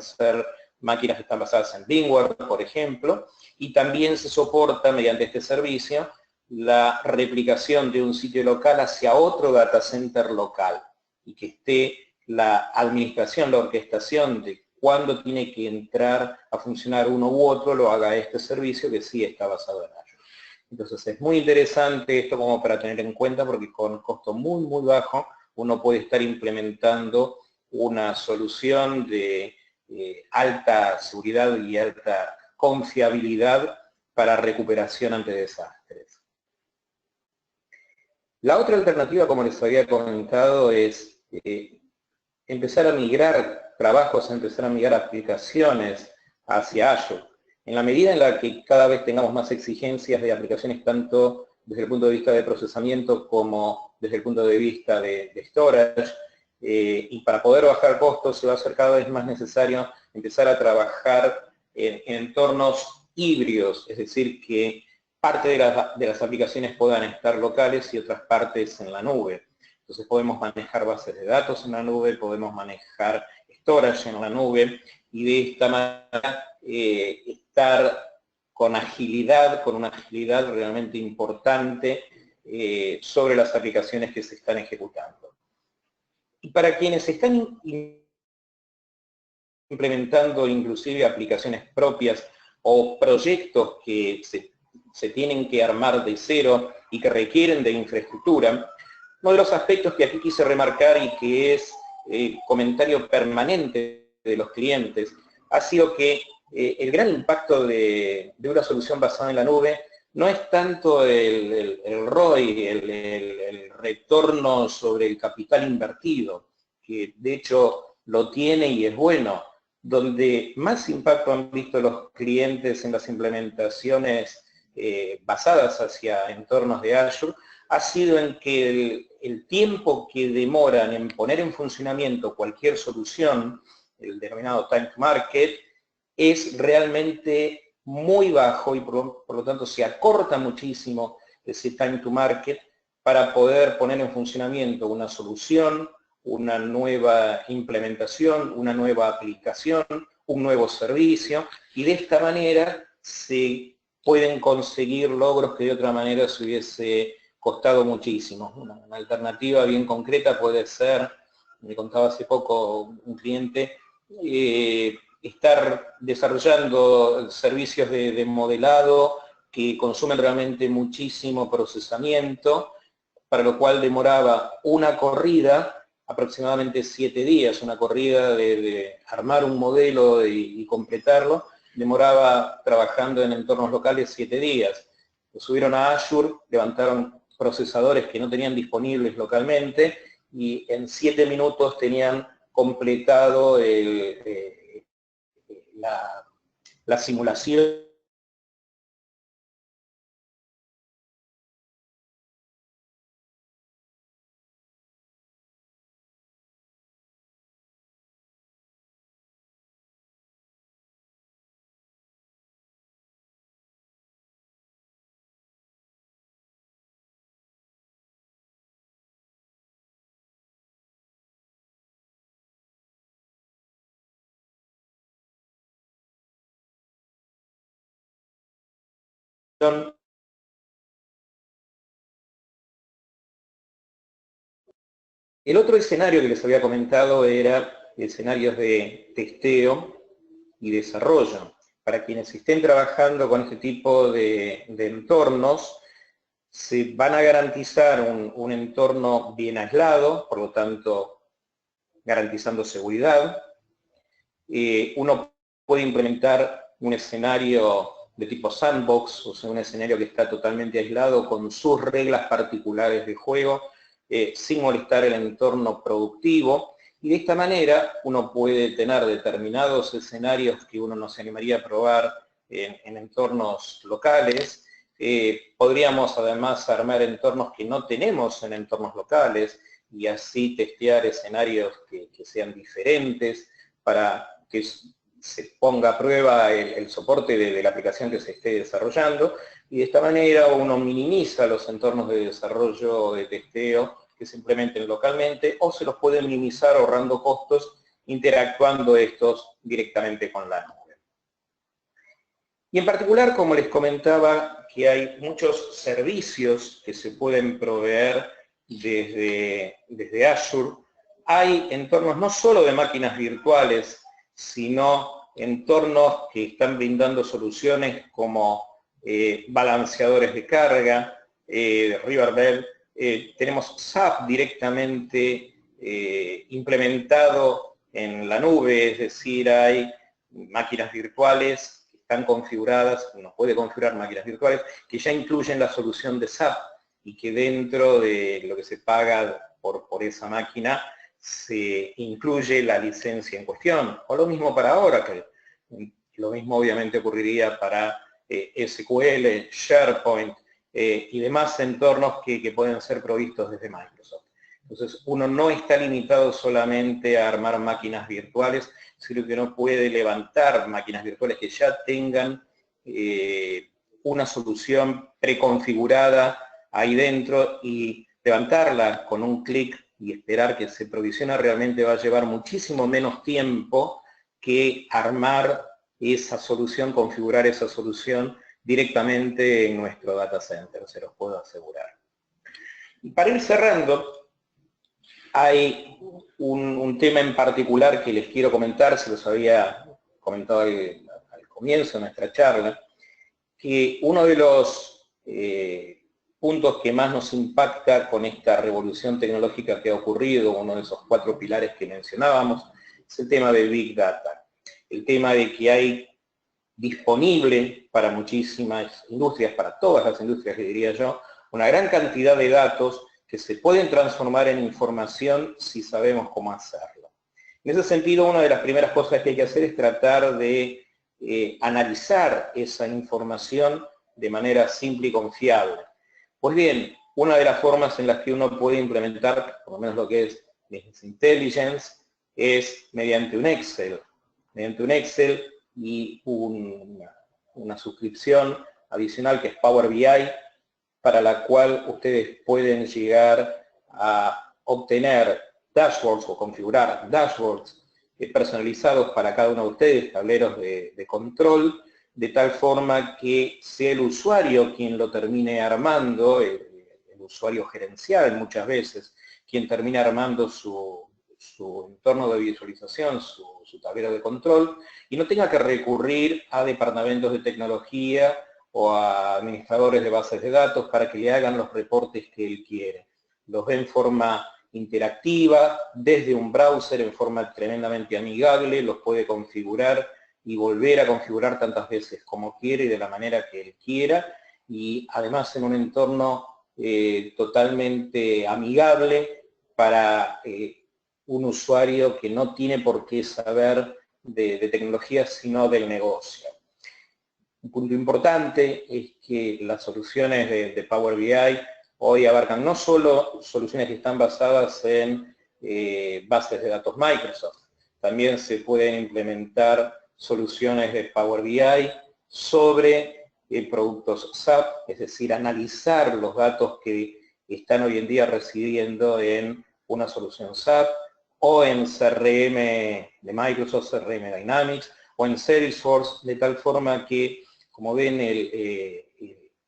ser máquinas que están basadas en VMware, por ejemplo, y también se soporta mediante este servicio la replicación de un sitio local hacia otro data center local, y que esté la administración, la orquestación de cuándo tiene que entrar a funcionar uno u otro, lo haga este servicio que sí está basado en Azure. Entonces es muy interesante esto como para tener en cuenta, porque con costo muy, muy bajo uno puede estar implementando una solución de alta seguridad y alta confiabilidad para recuperación ante desastres. La otra alternativa, como les había comentado, es empezar a migrar trabajos, empezar a migrar aplicaciones hacia Azure. En la medida en la que cada vez tengamos más exigencias de aplicaciones, tanto desde el punto de vista de procesamiento como desde el punto de vista de storage, y para poder bajar costos se va a hacer cada vez más necesario empezar a trabajar en entornos híbridos, es decir, que parte de las aplicaciones puedan estar locales y otras partes en la nube. Entonces podemos manejar bases de datos en la nube, podemos manejar storage en la nube, y de esta manera estar con una agilidad realmente importante sobre las aplicaciones que se están ejecutando. Y para quienes están implementando inclusive aplicaciones propias o proyectos que se tienen que armar de cero y que requieren de infraestructura, uno de los aspectos que aquí quise remarcar y que es comentario permanente de los clientes ha sido que el gran impacto de una solución basada en la nube no es tanto el ROI, el retorno sobre el capital invertido, que de hecho lo tiene y es bueno. Donde más impacto han visto los clientes en las implementaciones basadas hacia entornos de Azure ha sido en que el tiempo que demoran en poner en funcionamiento cualquier solución, el denominado time to market, es realmente muy bajo y por lo tanto se acorta muchísimo ese time to market para poder poner en funcionamiento una solución, una nueva implementación, una nueva aplicación, un nuevo servicio, y de esta manera se pueden conseguir logros que de otra manera se hubiese costado muchísimo. Una alternativa bien concreta puede ser, me contaba hace poco un cliente, estar desarrollando servicios de modelado que consumen realmente muchísimo procesamiento, para lo cual demoraba una corrida aproximadamente 7 días, una corrida de armar un modelo y completarlo, demoraba trabajando en entornos locales 7 días. Lo subieron a Azure, levantaron procesadores que no tenían disponibles localmente y en 7 minutos tenían completado la simulación El otro escenario que les había comentado era escenarios de testeo y desarrollo. Para quienes estén trabajando con este tipo de entornos, se van a garantizar un entorno bien aislado, por lo tanto, garantizando seguridad. Uno puede implementar un escenario de tipo sandbox, o sea, un escenario que está totalmente aislado con sus reglas particulares de juego, sin molestar el entorno productivo, y de esta manera uno puede tener determinados escenarios que uno no se animaría a probar en entornos locales. Podríamos además armar entornos que no tenemos en entornos locales y así testear escenarios que sean diferentes para que se ponga a prueba el soporte de la aplicación que se esté desarrollando, y de esta manera uno minimiza los entornos de desarrollo de testeo que se implementen localmente, o se los puede minimizar ahorrando costos interactuando estos directamente con la nube. Y en particular, como les comentaba, que hay muchos servicios que se pueden proveer desde Azure. Hay entornos no solo de máquinas virtuales, sino entornos que están brindando soluciones como balanceadores de carga, Riverbell. Tenemos SAP directamente implementado en la nube, es decir, hay máquinas virtuales que están configuradas, uno puede configurar máquinas virtuales que ya incluyen la solución de SAP y que dentro de lo que se paga por esa máquina se incluye la licencia en cuestión, o lo mismo para Oracle. Lo mismo obviamente ocurriría para SQL, SharePoint y demás entornos que pueden ser provistos desde Microsoft. Entonces, uno no está limitado solamente a armar máquinas virtuales, sino que uno puede levantar máquinas virtuales que ya tengan una solución preconfigurada ahí dentro y levantarla con un clic y esperar que se provisione realmente va a llevar muchísimo menos tiempo que armar esa solución, configurar esa solución directamente en nuestro data center, se los puedo asegurar. Y para ir cerrando, hay un tema en particular que les quiero comentar, se los había comentado al comienzo de nuestra charla, que uno de los puntos que más nos impacta con esta revolución tecnológica que ha ocurrido, uno de esos 4 pilares que mencionábamos, es el tema de Big Data. El tema de que hay disponible para muchísimas industrias, para todas las industrias, diría yo, una gran cantidad de datos que se pueden transformar en información si sabemos cómo hacerlo. En ese sentido, una de las primeras cosas que hay que hacer es tratar de analizar esa información de manera simple y confiable. Pues bien, una de las formas en las que uno puede implementar, por lo menos lo que es Business Intelligence, es mediante un Excel. Mediante un Excel y una suscripción adicional que es Power BI, para la cual ustedes pueden llegar a obtener dashboards o configurar dashboards personalizados para cada uno de ustedes, tableros de control, de tal forma que sea el usuario quien lo termine armando, el usuario gerencial muchas veces, quien termine armando su entorno de visualización, su tablero de control, y no tenga que recurrir a departamentos de tecnología o a administradores de bases de datos para que le hagan los reportes que él quiere. Los ve en forma interactiva, desde un browser, en forma tremendamente amigable, los puede configurar y volver a configurar tantas veces como quiere y de la manera que él quiera, y además en un entorno totalmente amigable para un usuario que no tiene por qué saber de tecnología, sino del negocio. Un punto importante es que las soluciones de Power BI hoy abarcan no solo soluciones que están basadas en bases de datos Microsoft, también se pueden implementar soluciones de Power BI sobre productos SAP, es decir, analizar los datos que están hoy en día residiendo en una solución SAP, o en CRM de Microsoft, CRM Dynamics, o en Salesforce, de tal forma que, como ven, el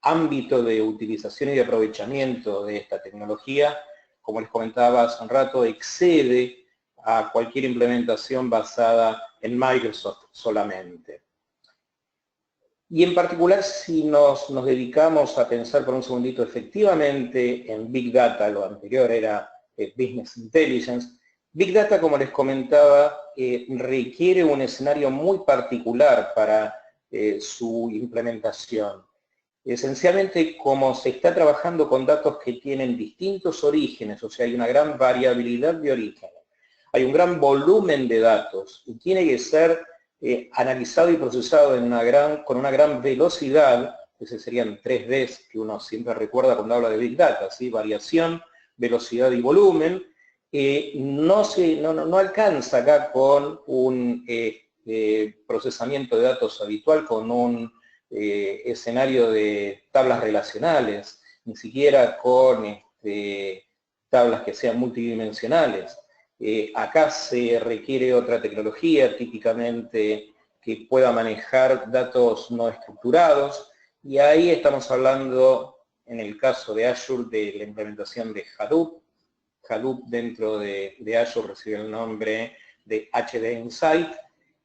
ámbito de utilización y de aprovechamiento de esta tecnología, como les comentaba hace un rato, excede a cualquier implementación basada en Microsoft solamente. Y en particular, si nos dedicamos a pensar por un segundito efectivamente en Big Data, lo anterior era Business Intelligence, Big Data, como les comentaba, requiere un escenario muy particular para su implementación. Esencialmente, como se está trabajando con datos que tienen distintos orígenes, o sea, hay una gran variabilidad de origen, hay un gran volumen de datos y tiene que ser analizado y procesado con una gran velocidad, esos serían 3 Ds que uno siempre recuerda cuando habla de Big Data, ¿sí? Variación, velocidad y volumen. No alcanza acá con un procesamiento de datos habitual, con un escenario de tablas relacionales, ni siquiera con tablas que sean multidimensionales. Acá se requiere otra tecnología, típicamente que pueda manejar datos no estructurados, y ahí estamos hablando, en el caso de Azure, de la implementación de Hadoop. Hadoop dentro de Azure recibe el nombre de HD Insight,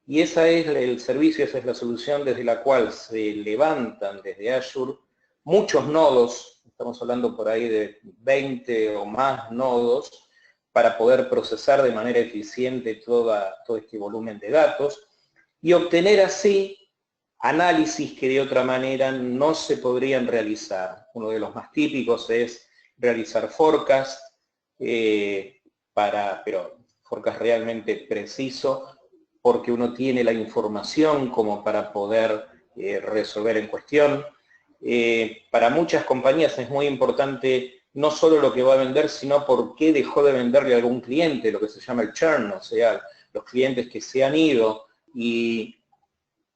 y ese es el servicio, esa es la solución desde la cual se levantan desde Azure muchos nodos, estamos hablando por ahí de 20 o más nodos, para poder procesar de manera eficiente todo este volumen de datos y obtener así análisis que de otra manera no se podrían realizar. Uno de los más típicos es realizar forecast, pero forecast realmente preciso, porque uno tiene la información como para poder resolver en cuestión. Para muchas compañías es muy importante no solo lo que va a vender, sino por qué dejó de venderle a algún cliente, lo que se llama el churn, o sea, los clientes que se han ido, y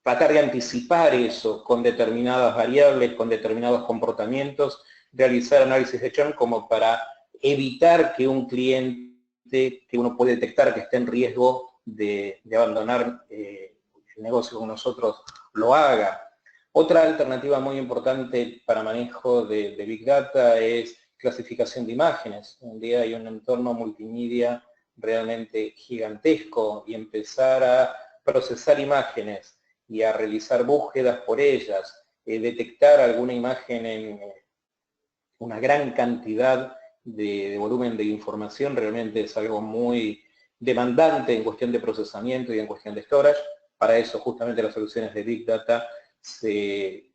tratar de anticipar eso con determinadas variables, con determinados comportamientos, realizar análisis de churn como para evitar que un cliente que uno puede detectar que está en riesgo de abandonar el negocio con nosotros lo haga. Otra alternativa muy importante para manejo de Big Data es clasificación de imágenes. Un día hay un entorno multimedia realmente gigantesco y empezar a procesar imágenes y a realizar búsquedas por ellas detectar alguna imagen en una gran cantidad de volumen de información realmente es algo muy demandante en cuestión de procesamiento y en cuestión de storage. Para eso justamente las soluciones de Big Data se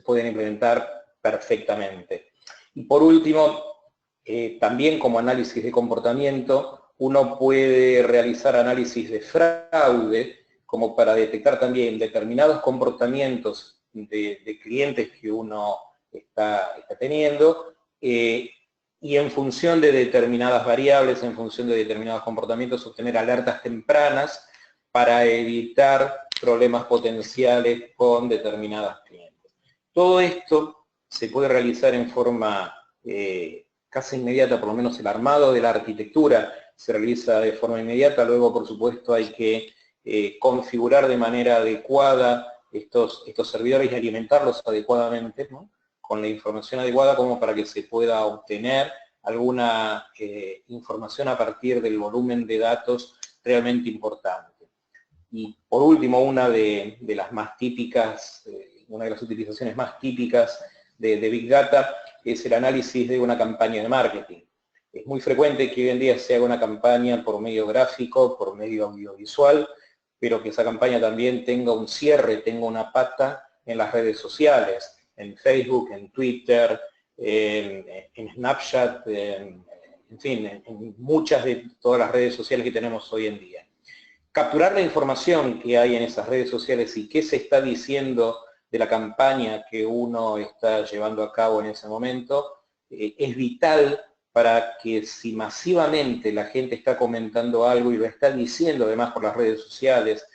pueden implementar perfectamente. Y por último, también como análisis de comportamiento, uno puede realizar análisis de fraude como para detectar también determinados comportamientos de clientes que uno está teniendo, y en función de determinadas variables, en función de determinados comportamientos, obtener alertas tempranas para evitar problemas potenciales con determinadas clientes. Todo esto se puede realizar en forma casi inmediata, por lo menos el armado de la arquitectura se realiza de forma inmediata. Luego, por supuesto, hay que configurar de manera adecuada estos servidores y alimentarlos adecuadamente, ¿no?, con la información adecuada, como para que se pueda obtener alguna información a partir del volumen de datos realmente importante. Y por último, una de las más típicas, una de las utilizaciones más típicas de Big Data es el análisis de una campaña de marketing. Es muy frecuente que hoy en día se haga una campaña por medio gráfico, por medio audiovisual, pero que esa campaña también tenga un cierre, tenga una pata en las redes sociales, en Facebook, en Twitter, en Snapchat, en fin, en muchas de todas las redes sociales que tenemos hoy en día. Capturar la información que hay en esas redes sociales y qué se está diciendo de la campaña que uno está llevando a cabo en ese momento es vital para que si masivamente la gente está comentando algo y lo está diciendo además por las redes sociales,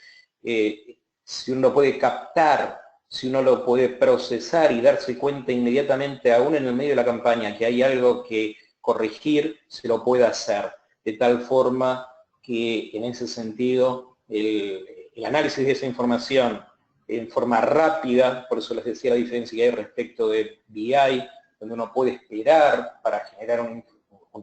si uno puede captar, si uno lo puede procesar y darse cuenta inmediatamente, aún en el medio de la campaña, que hay algo que corregir, se lo puede hacer, de tal forma que en ese sentido el análisis de esa información en forma rápida, por eso les decía la diferencia que hay respecto de BI, donde uno puede esperar para generar un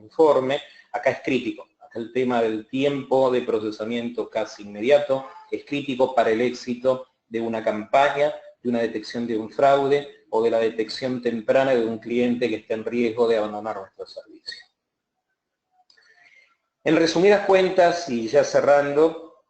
informe, acá es crítico. Acá el tema del tiempo de procesamiento casi inmediato es crítico para el éxito de una campaña, de una detección de un fraude o de la detección temprana de un cliente que esté en riesgo de abandonar nuestro servicio. En resumidas cuentas, y ya cerrando,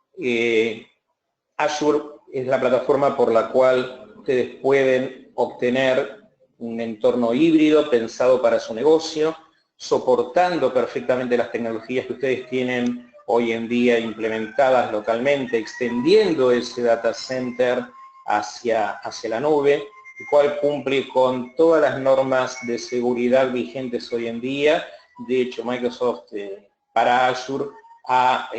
Azure es la plataforma por la cual ustedes pueden obtener un entorno híbrido pensado para su negocio, soportando perfectamente las tecnologías que ustedes tienen hoy en día implementadas localmente, extendiendo ese data center hacia la nube, el cual cumple con todas las normas de seguridad vigentes hoy en día. De hecho, Microsoft para Azure ha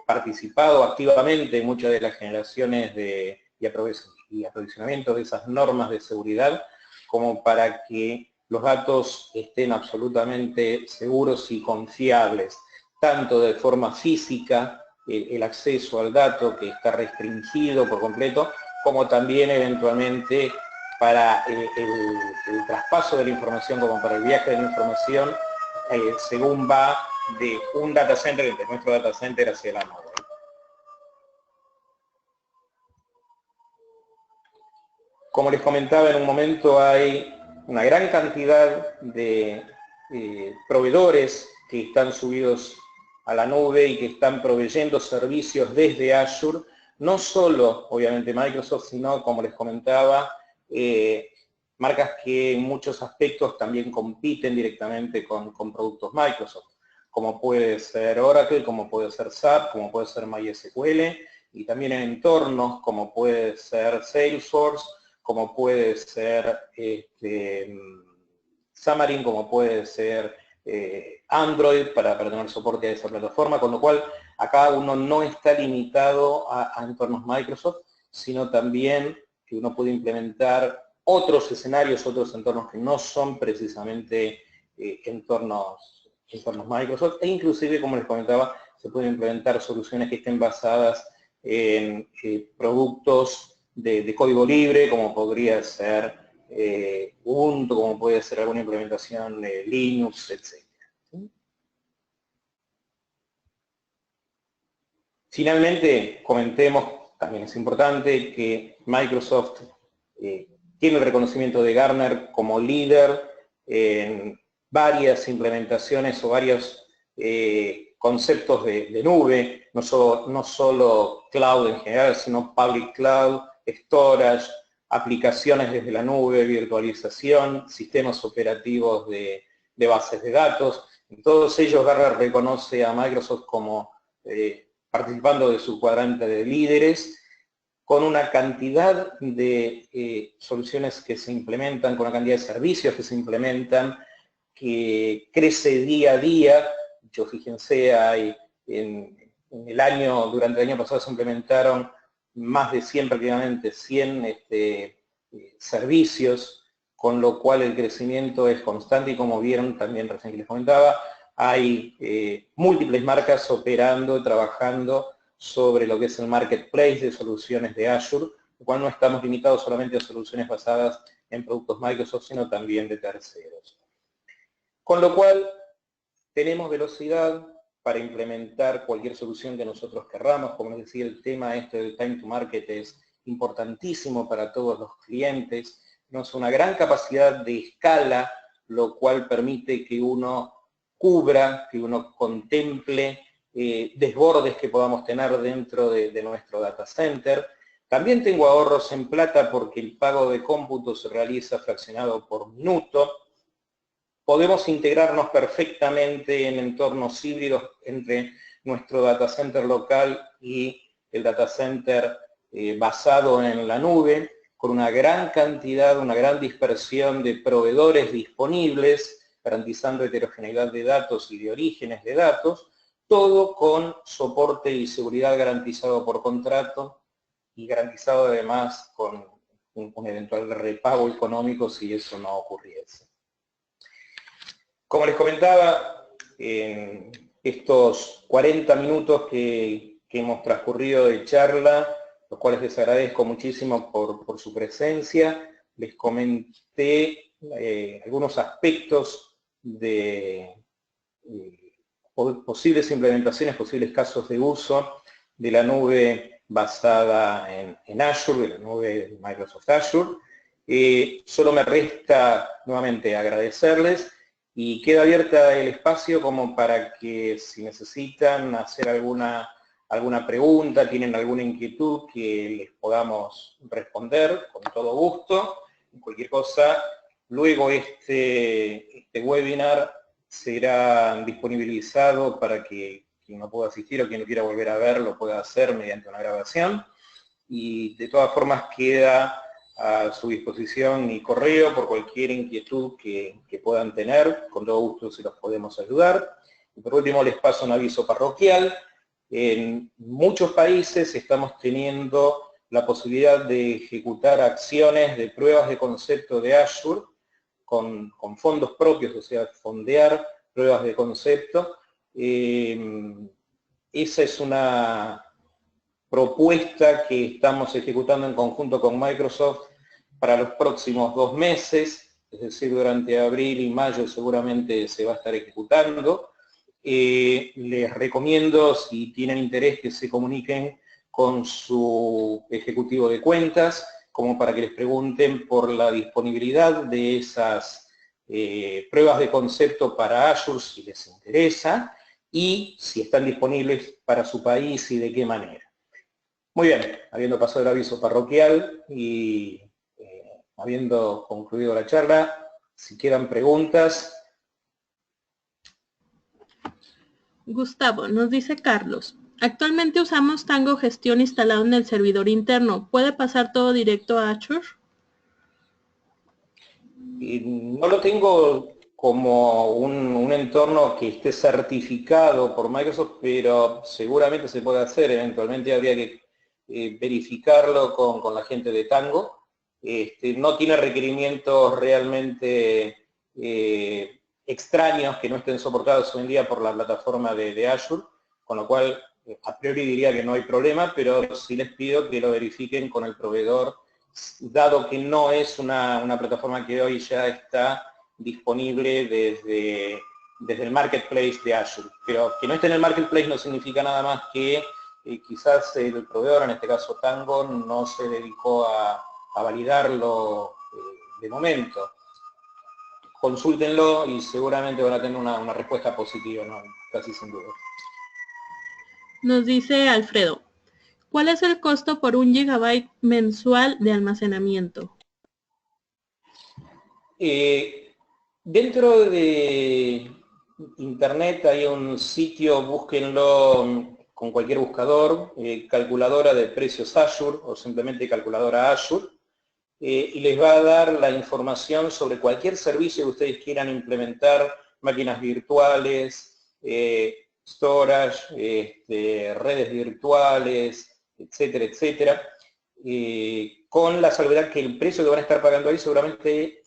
participado activamente en muchas de las generaciones y aprovisionamiento de esas normas de seguridad, como para que los datos estén absolutamente seguros y confiables, tanto de forma física, el acceso al dato que está restringido por completo, como también eventualmente para el traspaso de la información, como para el viaje de la información, según va de un data center, de nuestro data center hacia la nube. Como les comentaba en un momento, hay una gran cantidad de proveedores que están subidos a la nube y que están proveyendo servicios desde Azure, no solo, obviamente, Microsoft, sino, como les comentaba, marcas que en muchos aspectos también compiten directamente con productos Microsoft, como puede ser Oracle, como puede ser SAP, como puede ser MySQL, y también en entornos como puede ser Salesforce, como puede ser Xamarin, como puede ser Android para tener soporte a esa plataforma, con lo cual acá uno no está limitado a entornos Microsoft, sino también que uno puede implementar otros escenarios, otros entornos que no son precisamente entornos Microsoft, e inclusive, como les comentaba, se pueden implementar soluciones que estén basadas en productos de código libre, como podría ser Ubuntu, como puede ser alguna implementación de Linux, etc. Finalmente, comentemos, también es importante, que Microsoft tiene el reconocimiento de Gartner como líder en varias implementaciones o varios conceptos de nube, no solo cloud en general, sino public cloud, storage, aplicaciones desde la nube, virtualización, sistemas operativos de bases de datos. En todos ellos Gartner reconoce a Microsoft como participando de su cuadrante de líderes, con una cantidad de soluciones que se implementan, con una cantidad de servicios que se implementan, que crece día a día. Yo, fíjense, durante el año pasado se implementaron más de 100, prácticamente 100 servicios, con lo cual el crecimiento es constante y, como vieron también recién que les comentaba, hay múltiples marcas operando, trabajando sobre lo que es el marketplace de soluciones de Azure, lo cual no estamos limitados solamente a soluciones basadas en productos Microsoft, sino también de terceros. Con lo cual, tenemos velocidad para implementar cualquier solución que nosotros querramos. Como les decía, el tema del time to market es importantísimo para todos los clientes. Tenemos una gran capacidad de escala, lo cual permite que uno cubra, que uno contemple desbordes que podamos tener dentro de nuestro data center. También tengo ahorros en plata porque el pago de cómputo se realiza fraccionado por minuto. Podemos integrarnos perfectamente en entornos híbridos entre nuestro data center local y el data center basado en la nube, con una gran cantidad, una gran dispersión de proveedores disponibles, garantizando heterogeneidad de datos y de orígenes de datos, todo con soporte y seguridad garantizado por contrato y garantizado además con un eventual repago económico si eso no ocurriese. Como les comentaba, en estos 40 minutos que hemos transcurrido de charla, los cuales les agradezco muchísimo por su presencia, les comenté algunos aspectos de posibles implementaciones, posibles casos de uso de la nube basada en Azure, de la nube de Microsoft Azure. Solo me resta nuevamente agradecerles y queda abierta el espacio como para que, si necesitan hacer alguna pregunta, tienen alguna inquietud, que les podamos responder con todo gusto. Cualquier cosa, luego este webinar será disponibilizado para que quien no pueda asistir o quien lo quiera volver a ver lo pueda hacer mediante una grabación. Y de todas formas queda a su disposición mi correo por cualquier inquietud que puedan tener. Con todo gusto se los podemos ayudar. Y por último les paso un aviso parroquial. En muchos países estamos teniendo la posibilidad de ejecutar acciones de pruebas de concepto de Azure con fondos propios, o sea, fondear pruebas de concepto. Esa es una propuesta que estamos ejecutando en conjunto con Microsoft para los próximos 2 meses, es decir, durante abril y mayo seguramente se va a estar ejecutando. Les recomiendo, si tienen interés, que se comuniquen con su ejecutivo de cuentas, como para que les pregunten por la disponibilidad de esas pruebas de concepto para Azure, si les interesa, y si están disponibles para su país y de qué manera. Muy bien, habiendo pasado el aviso parroquial y habiendo concluido la charla, si quedan preguntas. Gustavo, nos dice Carlos, actualmente usamos Tango Gestión instalado en el servidor interno. ¿Puede pasar todo directo a Azure? No lo tengo como un entorno que esté certificado por Microsoft, pero seguramente se puede hacer. Eventualmente habría que verificarlo con la gente de Tango. No tiene requerimientos realmente extraños que no estén soportados hoy en día por la plataforma de Azure, con lo cual a priori diría que no hay problema, pero sí les pido que lo verifiquen con el proveedor, dado que no es una plataforma que hoy ya está disponible desde el marketplace de Azure. Pero que no esté en el marketplace no significa nada más que quizás el proveedor, en este caso Tango, no se dedicó a validarlo de momento. Consúltenlo y seguramente van a tener una respuesta positiva, ¿no? Casi sin duda. Nos dice Alfredo, ¿cuál es el costo por 1 GB mensual de almacenamiento? Dentro de Internet hay un sitio, búsquenlo con cualquier buscador, calculadora de precios Azure o simplemente calculadora Azure, y les va a dar la información sobre cualquier servicio que ustedes quieran implementar, máquinas virtuales, storage, redes virtuales, etcétera, etcétera, con la salvedad que el precio que van a estar pagando ahí seguramente,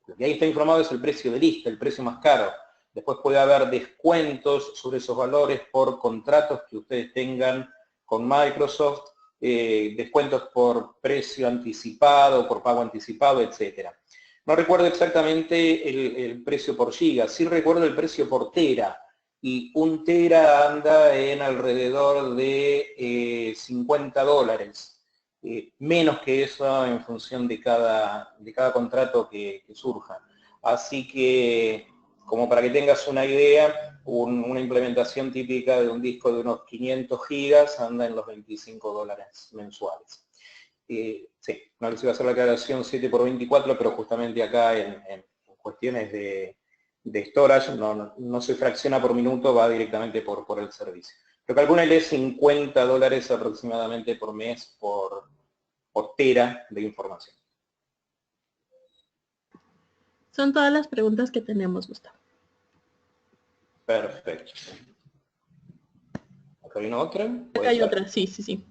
lo que ahí está informado es el precio de lista, el precio más caro. Después puede haber descuentos sobre esos valores por contratos que ustedes tengan con Microsoft, descuentos por precio anticipado, por pago anticipado, etc. No recuerdo exactamente el precio por giga, sí recuerdo el precio por tera, y 1 tera anda en alrededor de $50. Menos que eso en función de cada contrato que surja. Así que, como para que tengas una idea, una implementación típica de un disco de unos 500 gigas anda en los $25 mensuales. Sí, no les iba a hacer la aclaración 7 por 24, pero justamente acá en cuestiones de storage no se fracciona por minuto, va directamente por el servicio. Pero calcúlenle $50 aproximadamente por mes por tera de información. Son todas las preguntas que tenemos, Gustavo. Perfecto. ¿Acá hay una otra? Acá hay otra, sí.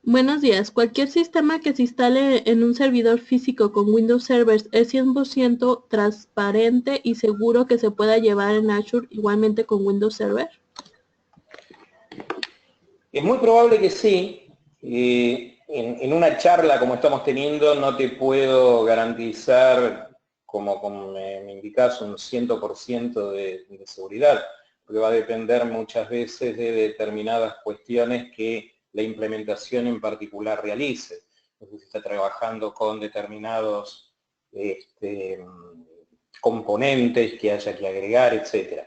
Buenos días. ¿Cualquier sistema que se instale en un servidor físico con Windows Server es 100% transparente y seguro que se pueda llevar en Azure igualmente con Windows Server? Es muy probable que sí. En una charla como estamos teniendo no te puedo garantizar, como me indicas, un 100% de seguridad, porque va a depender muchas veces de determinadas cuestiones que la implementación en particular realice. Entonces está trabajando con determinados componentes que haya que agregar, etc.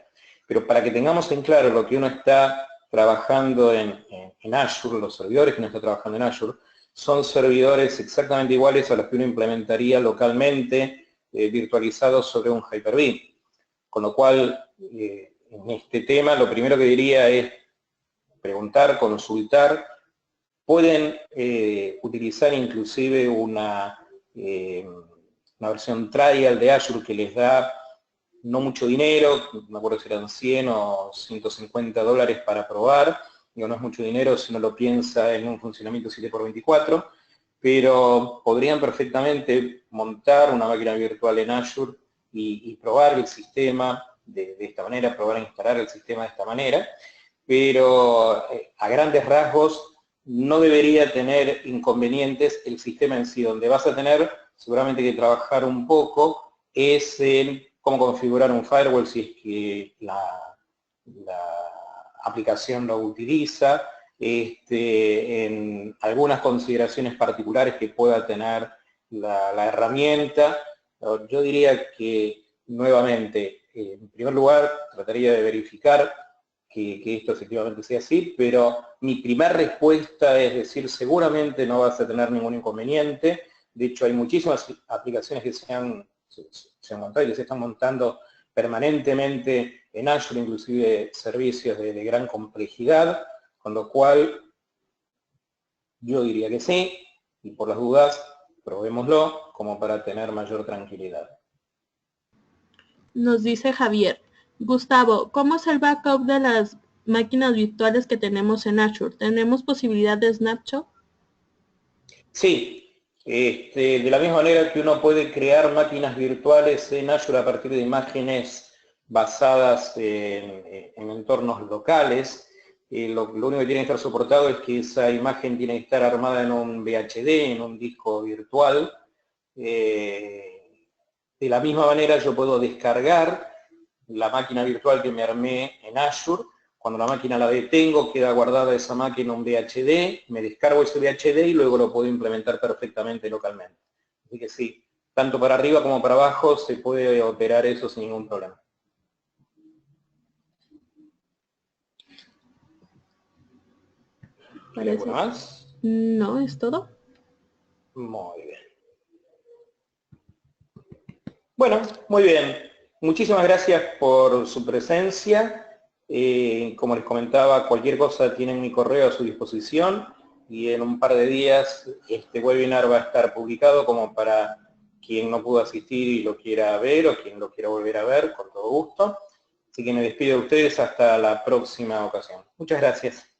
Pero para que tengamos en claro lo que uno está trabajando en Azure, los servidores que uno está trabajando en Azure, son servidores exactamente iguales a los que uno implementaría localmente, virtualizados sobre un Hyper-V. Con lo cual, en este tema, lo primero que diría es preguntar, consultar. Pueden utilizar inclusive una versión trial de Azure que les da no mucho dinero, no me acuerdo si eran 100 o $150 para probar, digo, no es mucho dinero si uno lo piensa en un funcionamiento 7x24, pero podrían perfectamente montar una máquina virtual en Azure y probar el sistema de esta manera, probar a instalar el sistema de esta manera, pero a grandes rasgos no debería tener inconvenientes el sistema en sí. Donde vas a tener seguramente que trabajar un poco es en cómo configurar un firewall si es que la aplicación lo utiliza, en algunas consideraciones particulares que pueda tener la herramienta. Yo diría que, nuevamente, en primer lugar, trataría de verificar que esto efectivamente sea así, pero mi primera respuesta es decir, seguramente no vas a tener ningún inconveniente. De hecho, hay muchísimas aplicaciones que se han montado y que se están montando permanentemente en Azure, inclusive servicios de gran complejidad, con lo cual yo diría que sí, y por las dudas, probémoslo como para tener mayor tranquilidad. Nos dice Javier, Gustavo, ¿cómo es el backup de las máquinas virtuales que tenemos en Azure? ¿Tenemos posibilidad de snapshot? Sí. De la misma manera que uno puede crear máquinas virtuales en Azure a partir de imágenes basadas en entornos locales, lo único que tiene que estar soportado es que esa imagen tiene que estar armada en un VHD, en un disco virtual. De la misma manera yo puedo descargar la máquina virtual que me armé en Azure. Cuando la máquina la detengo, queda guardada esa máquina en un VHD, me descargo ese VHD y luego lo puedo implementar perfectamente localmente. Así que sí, tanto para arriba como para abajo se puede operar eso sin ningún problema. ¿Alguna más? No, ¿es todo? Muy bien. Bueno, muy bien. Muchísimas gracias por su presencia. Como les comentaba, cualquier cosa tienen mi correo a su disposición y en un par de días este webinar va a estar publicado como para quien no pudo asistir y lo quiera ver o quien lo quiera volver a ver, con todo gusto. Así que me despido de ustedes hasta la próxima ocasión. Muchas gracias.